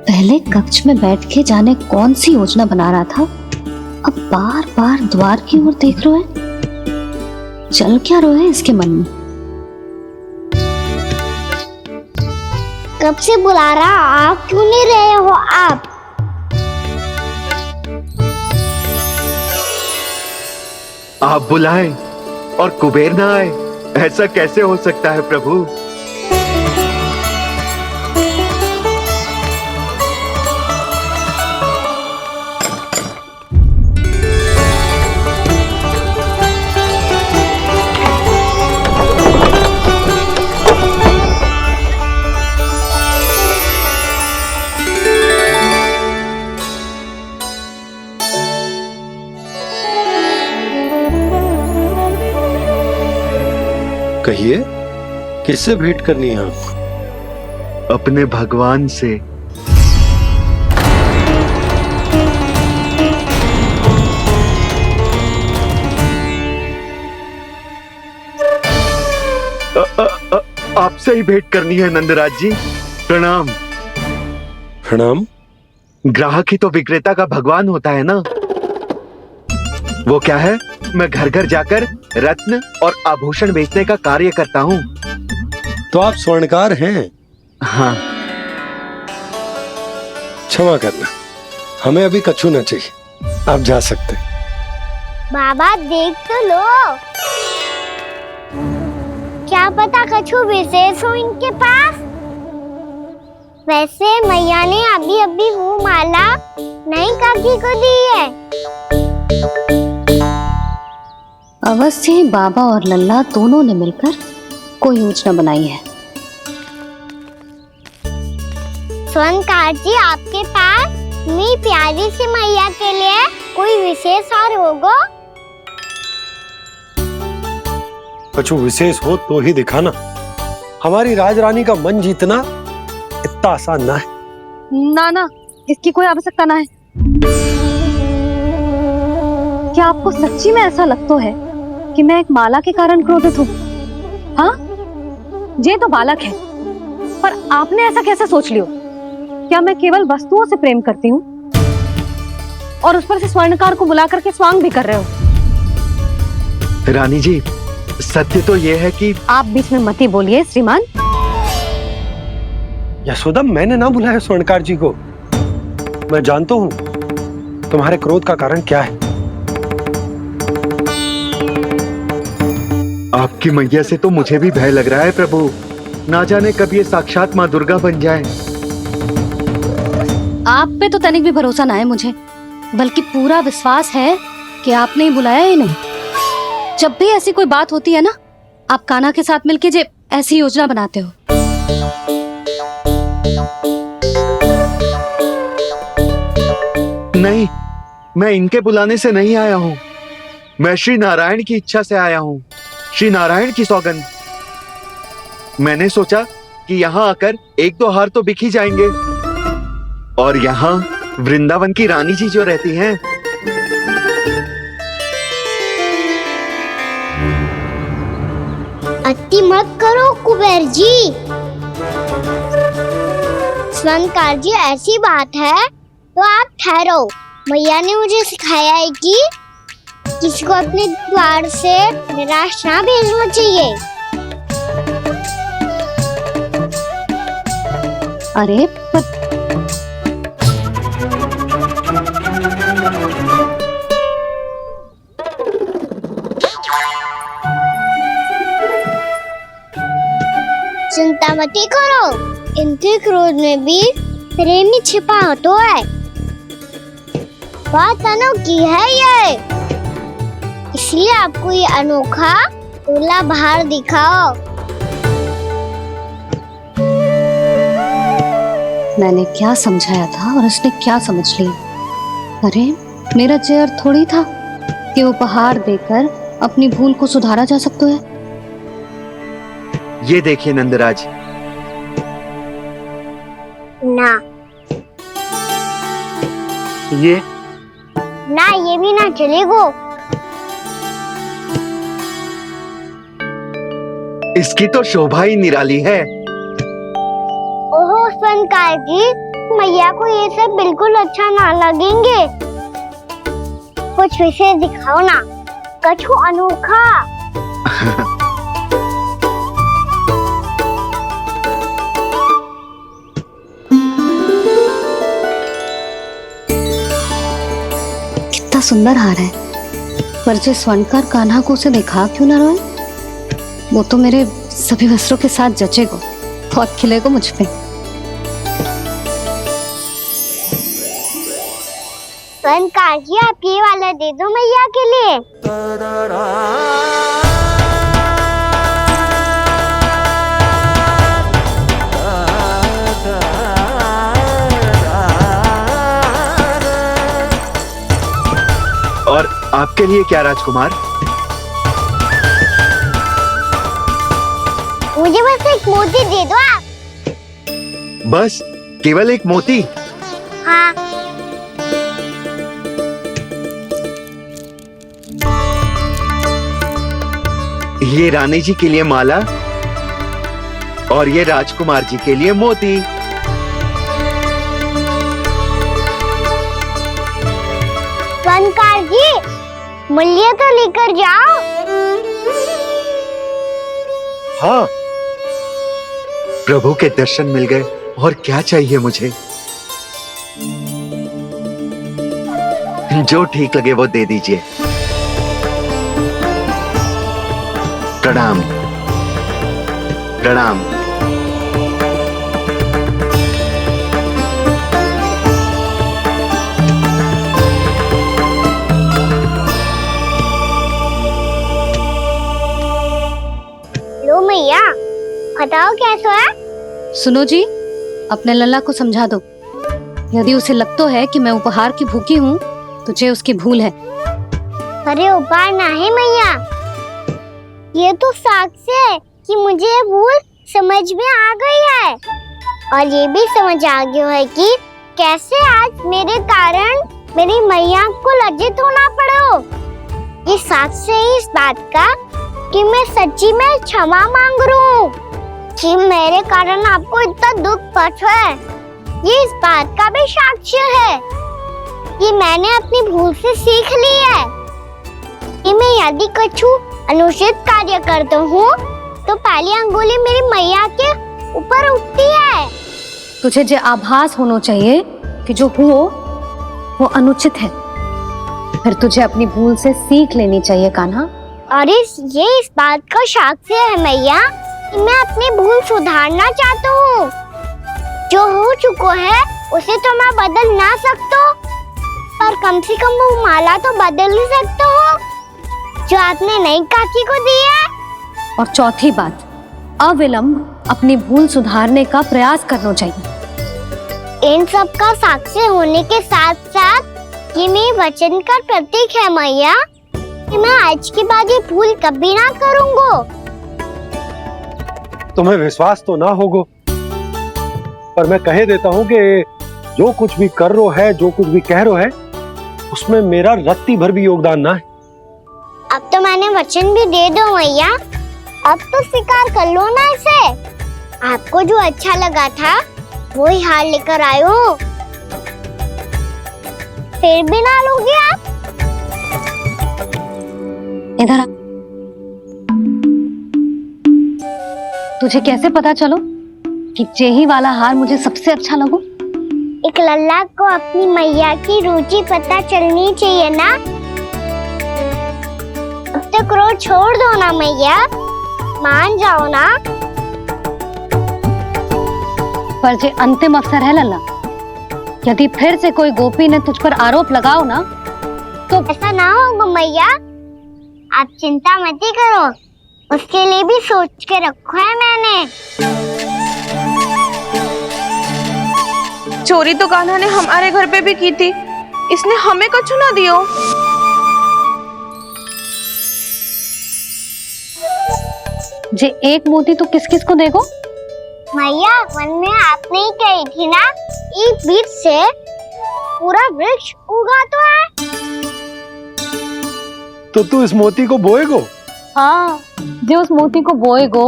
पहले कक्ष में बैठ के जाने कौन सी योजना बना रहा था, अब बार बार द्वार की ओर देख रहे हैं। चल क्या रहे हैं इसके मन में? कब से बुला रहा, आप क्यों नहीं रहे हो? आप बुलाएं और कुबेर ना आए, ऐसा कैसे हो सकता है प्रभु? कहिए, किससे भेंट करनी है आपको? अपने भगवान से। आपसे ही भेंट करनी है नंदराज जी। प्रणाम। प्रणाम। ग्राहक ही तो विक्रेता का भगवान होता है ना। वो क्या है, मैं घर घर जाकर रत्न और आभूषण बेचने का कार्य करता हूँ। तो आप स्वर्णकार हैं? हाँ। क्षमा करना, हमें अभी कछु न चाहिए, आप जा सकते हैं। बाबा देख तो लो, क्या पता कछु विशेष हो इनके पास। वैसे मैया ने अभी अभी वो माला नई काकी को दी है। अवश्य ही बाबा और लल्ला दोनों ने मिलकर कोई योजना बनाई है। स्वर्णकार जी, आपके पास मेरी प्यारी सी मैया के लिए कोई विशेष और होगा? कछु विशेष हो तो ही दिखाना। हमारी राजरानी का मन जीतना इतना आसान ना है। ना ना, इसकी कोई आवश्यकता ना है। क्या आपको सच्ची में ऐसा लगता है कि मैं एक माला के कारण क्रोधित हूँ? हाँ, ये तो बालक है, पर आपने ऐसा कैसे सोच लिया? क्या मैं केवल वस्तुओं से प्रेम करती हूँ और उस पर से स्वर्णकार को बुला करके स्वांग भी कर रहे हो? रानी जी, सत्य तो ये है कि आप बीच में मत ही बोलिए श्रीमान। यशोदा, मैंने ना बुलाया स्वर्णकार जी को। मैं जानता हूँ तुम्हारे क्रोध का कारण क्या है। आपकी मैया से तो मुझे भी भय लग रहा है प्रभु। ना जाने कब ये साक्षात माँ दुर्गा बन जाए। आप पे तो तनिक भी भरोसा ना है मुझे, बल्कि पूरा विश्वास है कि आपने ही बुलाया ही नहीं। जब भी ऐसी कोई बात होती है ना, आप कान्हा के साथ मिलके जे ऐसी योजना बनाते हो। नहीं, मैं इनके बुलाने से नहीं आया हूँ। मैं श्री नारायण की इच्छा से आया हूँ, श्री नारायण की सौगंध। मैंने सोचा कि यहाँ आकर एक दो हार तो बिक ही जाएंगे। और यहाँ वृंदावन की रानी जी जो रहती हैं, अति मत करो कुबेर जी। स्वर्णकार जी, ऐसी बात है तो आप ठहरो। मैया ने मुझे सिखाया है कि किसी को अपने द्वार से निराश ना भेजना चाहिए। अरे पर चिंता मत करो, इनके क्रोध में भी प्रेम ही छिपा तो है। बात अनोखी है ये, इसलिए आपको ये अनोखा दूल्हा बाहर दिखाओ। मैंने क्या समझाया था और उसने क्या समझ लिया? अरे मेरा जय थोड़ी था कि उपहार देकर अपनी भूल को सुधारा जा सकता है। ये देखिए नंदराज। ना ये भी ना चलेगो। इसकी तो शोभा ही निराली है। ओहो स्वर्णकार जी, मैया को ये सब बिल्कुल अच्छा ना लगेंगे। कुछ विशेष दिखाओ ना, कछु अनोखा। कितना सुंदर हार है, पर जो स्वर्णकार कान्हा को उसे दिखा क्यों ना रोए? वो तो मेरे सभी वस्त्रों के साथ जचेगा, बहुत खिलेगा मुझ पे। स्वर्णकार जी, आप ये वाला दे दो मैया के लिए। और आपके लिए क्या राजकुमार? मुझे बस एक मोती दे दो आप। बस केवल एक मोती? हाँ। ये रानी जी के लिए माला और ये राजकुमार जी के लिए मोती। स्वर्णकार जी, मूल्य तो लेकर जाओ। हाँ, प्रभु के दर्शन मिल गए, और क्या चाहिए मुझे? जो ठीक लगे वो दे दीजिए। प्रणाम प्रणाम। लो मैया, बताओ कैसा है? सुनो जी, अपने लल्ला को समझा दो। यदि उसे लगता है कि मैं उपहार की भूखी हूँ, तो ये उसकी भूल है। अरे उपहार ना है मैया, ये तो साक्ष्य है कि मुझे ये भूल समझ में आ गई है, और ये भी समझ आ गया है कि कैसे आज मेरे कारण मेरी मैया को लज्जित होना पड़ो। ये साक्ष्य है इस बात का कि मैं सच्ची में क्षमा मांग रहा हूँ कि मेरे कारण आपको इतना दुख पहुंचा है। ये इस बात का भी साक्ष्य है कि मैंने अपनी भूल से सीख ली है कि मैं यदि कछु अनुचित कार्य करता हूँ तो पहली अंगुली मेरी मैया के ऊपर उठती है। तुझे जो आभास होना चाहिए कि जो हुआ वो अनुचित है, फिर तुझे अपनी भूल से सीख लेनी चाहिए कान्हा। और ये इस बात का साक्ष्य है मैया कि मैं अपनी भूल सुधारना चाहता हूँ। जो हो चुका है उसे तो मैं बदल ना सकता, पर कम से कम वो माला तो बदल ही सकता हूँ जो आपने नई काकी को दी है। और चौथी बात, अविलंब अपनी भूल सुधारने का प्रयास करना चाहिए। इन सब का साक्षी होने के साथ साथ ये मेरे वचन का प्रतीक है मैया कि मैं आज के बाद ये भूल कभी ना करूँगा। तुम्हें विश्वास तो ना होगा, पर मैं कह देता हूँ कि जो कुछ भी कर रो है, जो कुछ भी कह रो है, उसमें मेरा रत्ती भर भी योगदान ना है। अब तो मैंने वचन भी दे दो मैया, अब तो स्वीकार कर लो ना इसे। आपको जो अच्छा लगा था वही हार लेकर आयो, फिर भी ना लोगे आप? इधर आ। तुझे कैसे पता चलो कि यही वाला हार मुझे सबसे अच्छा लगो? एक लल्ला को अपनी मैया की रुचि पता चलनी चाहिए ना। अब तो क्रोध छोड़ दो ना मैया, मान जाओ ना। पर ये अंतिम अवसर है लल्ला, यदि फिर से कोई गोपी ने तुझ पर आरोप लगाओ ना तो ऐसा ना होगा मैया, आप चिंता मत ही करो, उसके लिए भी सोच के रखा है मैंने। चोरी तो कान्हा ने हमारे घर पे भी की थी, इसने हमें कछु ना दियो। जे एक मोती तो किस किस को देगो? मैया, मन में आपने ही कही थी ना, एक बीज से पूरा वृक्ष उगा तो है। तो तू इस मोती को बोएगो? हाँ, जो उस मोती को बोएगो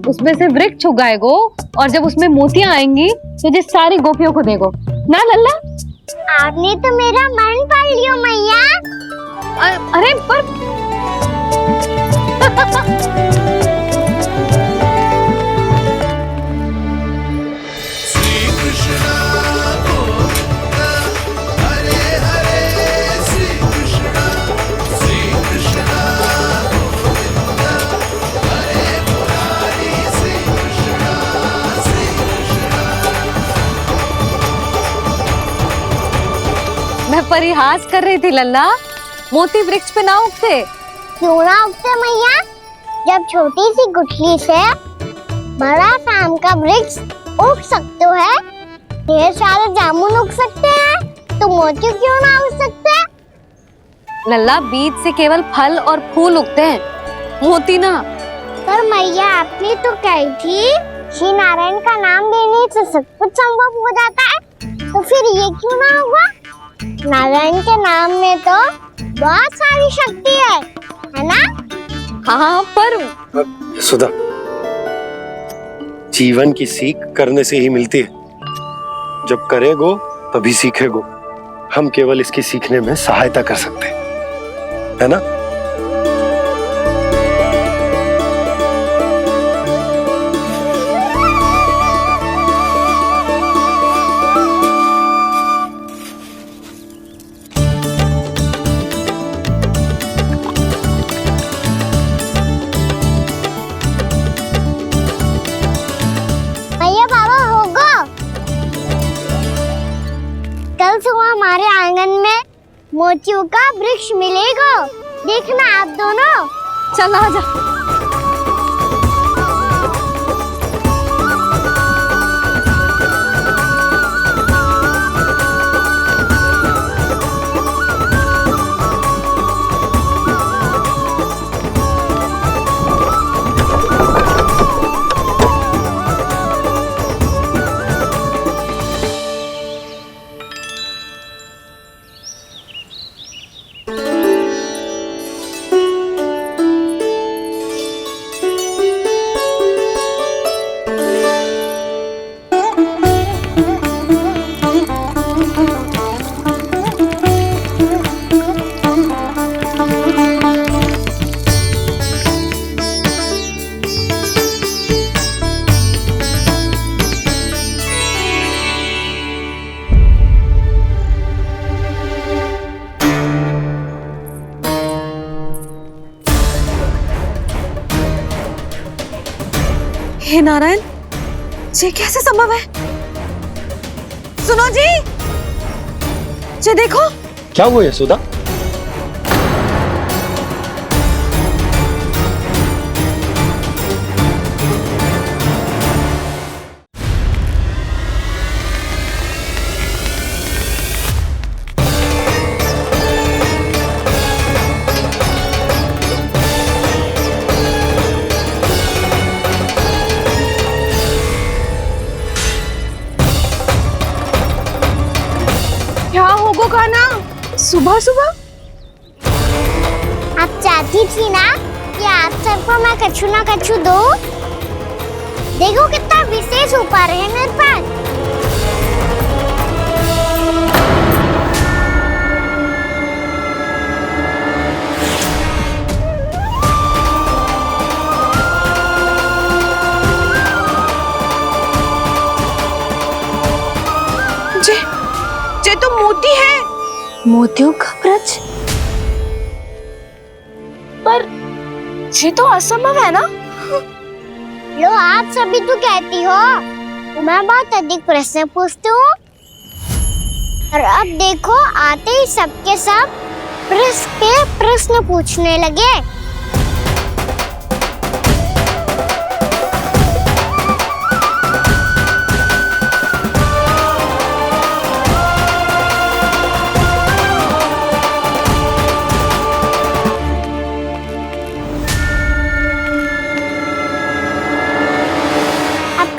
उसमें से वृक्ष उगाएगो, और जब उसमें मोतियां आएंगी तो जिस सारी गोपियों को देगो। ना लल्ला। आपने तो मेरा मन पढ़ लियो मैया। अरे पर मैं परिहास कर रही थी लल्ला, मोती वृक्ष पे ना उगते। क्यों ना उगते मैया? जब छोटी सी गुठली से बड़ा आम का वृक्ष उग सकते है, ढेर सारे जामुन उग सकते हैं, तो मोती क्यों ना उग सकते? लल्ला, बीज से केवल फल और फूल उगते हैं, मोती ना। पर मैया आपने तो कही थी श्री नारायण का नाम लेने से सब कुछ संभव हो जाता है, तो फिर ये क्यों ना हुआ? नारायण के नाम में तो बहुत सारी शक्ति है ना? हाँ पर सुधा, जीवन की सीख करने से ही मिलती है। जब करेगो तभी सीखेगो। हम केवल इसकी सीखने में सहायता कर सकते हैं, है ना? भैया बाबा होगो, कल सुबह हमारे आंगन में मोतियों का वृक्ष मिलेगा, देखना आप दोनों। चल आजा। हे नारायण, ये कैसे संभव है? सुनो जी, ये देखो। क्या हुआ यशोदा? क्या होगो का ना सुबह सुबह? आप चाहती थी ना कि आप सबको मैं कछु ना कछु दूं? देखो कितना विशेष उपहार है मेरे पास। ये तो मोती है। मोतियों का ब्रज? पर ये तो असंभव है ना? लो, आप सभी तो कहती हो मैं बहुत अधिक प्रश्न पूछती हूँ, और अब देखो आते ही सबके सब प्रश्न पे प्रश्न पूछने लगे।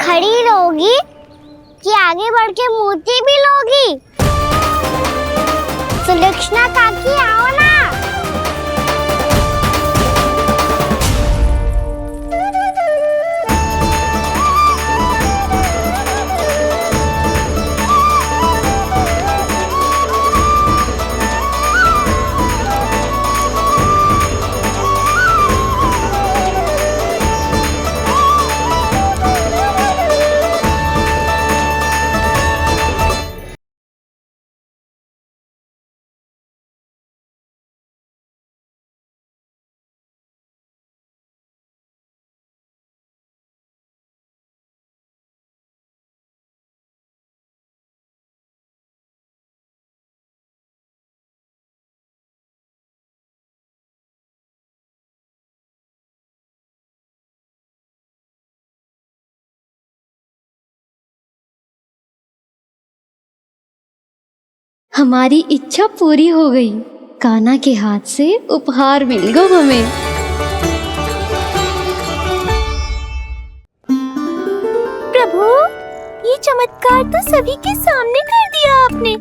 खड़ी रहोगी कि आगे बढ़ के मोती भी लोगी? सुलक्षणा काकी आओ ना। हमारी इच्छा पूरी हो गई। कान्हा के हाथ से उपहार मिल गो हमें। प्रभु, ये चमत्कार तो सभी के सामने कर दिया आपने।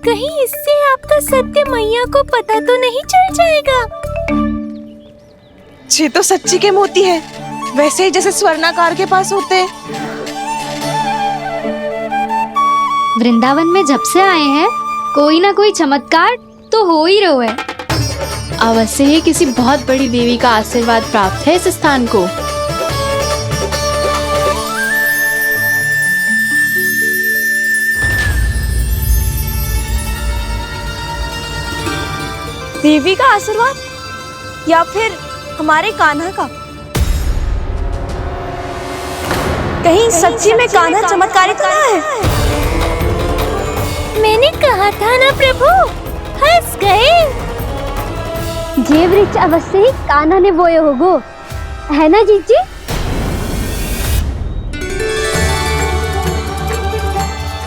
कहीं इससे आपका सत्य मैया को पता तो नहीं चल जाएगा? ये तो सच्ची के मोती है, वैसे ही जैसे स्वर्णाकार के पास होते हैं। वृंदावन में जब से आए हैं कोई ना कोई चमत्कार तो हो ही रहा है। अवश्य ही किसी बहुत बड़ी देवी का आशीर्वाद प्राप्त है इस स्थान को। देवी का आशीर्वाद या फिर हमारे कान्हा का? कहीं सच्ची में कान्हा चमत्कारी तो ना है? मैंने कहा था ना प्रभु, हंस गए। ये वृक्ष अवश्य ही कान्हा ने बोए होगो, है ना जीजी?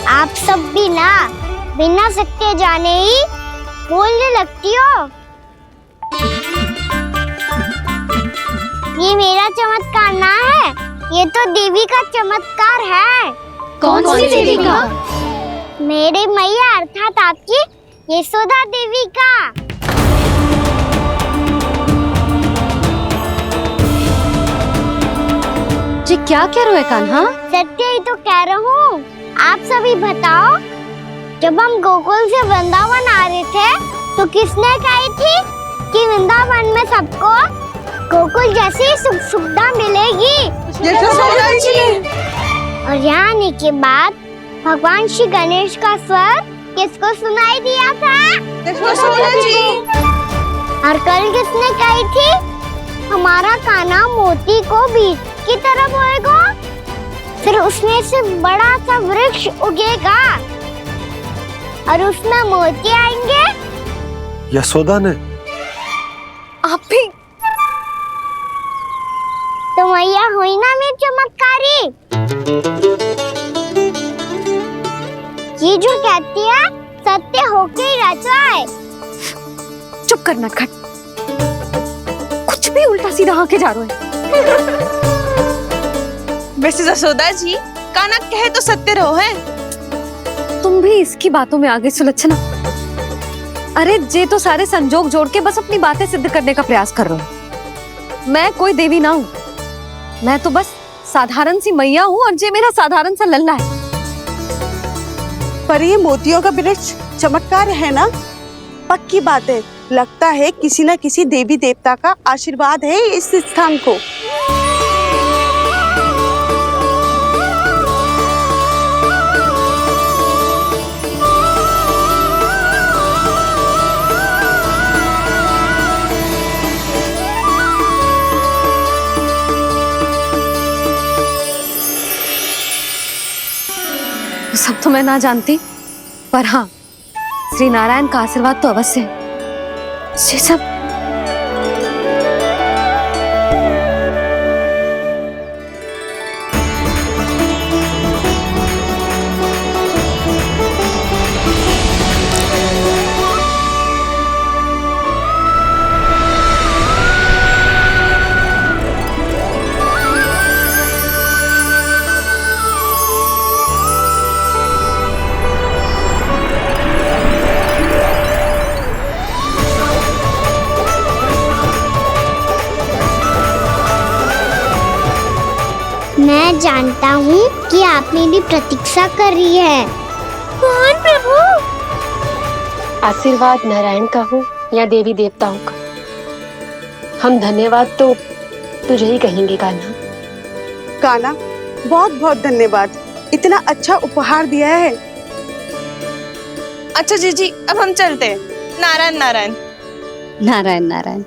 आप सब भी ना बिना सत्य जाने ही बोलने लगती हो। ये मेरा चमत्कार ना है, ये तो देवी का चमत्कार है। कौन सी देवी का? मेरे मैया अर्थात आपकी यशोदा देवी का। जी क्या कह रहे हो कान्हा? सत्य ही तो कह रहा हूँ। आप सभी बताओ, जब हम गोकुल से वृंदावन आ रहे थे तो किसने कही थी कि वृंदावन में सबको गोकुल जैसी सुख सुविधा मिलेगी? और यहाँ आने के बाद भगवान श्री गणेश का स्वर किसको सुनाई दिया था? और कल किसने कही थी हमारा कान्हा मोती को बीज की तरह बोएगा, फिर उसमें से बड़ा सा वृक्ष उगेगा और उसमें मोती आएंगे? यशोदा ने? आप भी? तो मैया हुई ना मेरी चमत्कारी। ये जो कहती है सत्य होके ही रहता है। चुप करना खट, कुछ भी उल्टा सीधा आके जा रहे हो। वैसे जसोदा जी, कान्हा कहे तो सत्य रहो है। तुम भी इसकी बातों में आगे सुलझना। अरे जे तो सारे संजोग जोड़ के बस अपनी बातें सिद्ध करने का प्रयास कर रहे हो। मैं कोई देवी ना हूँ, मैं तो बस साधारण सी मैया हूँ और जे मेरा साधारण सा लल्ला है। पर ये मोतियों का वृक्ष चमत्कार है ना? पक्की बात है, लगता है किसी न किसी देवी देवता का आशीर्वाद है इस स्थान को। सब तो मैं ना जानती, पर हाँ, श्री नारायण का आशीर्वाद तो अवश्य है। ये सब मैं जानता हूँ कि आप मेरी प्रतीक्षा कर रही है। कौन प्रभु? आशीर्वाद नारायण का हो या देवी देवताओं का, हम धन्यवाद तो तुझे ही कहेंगे कान्हा। कान्हा, बहुत बहुत धन्यवाद, इतना अच्छा उपहार दिया है। अच्छा जीजी, अब हम चलते हैं। नारायण नारायण। नारायण नारायण।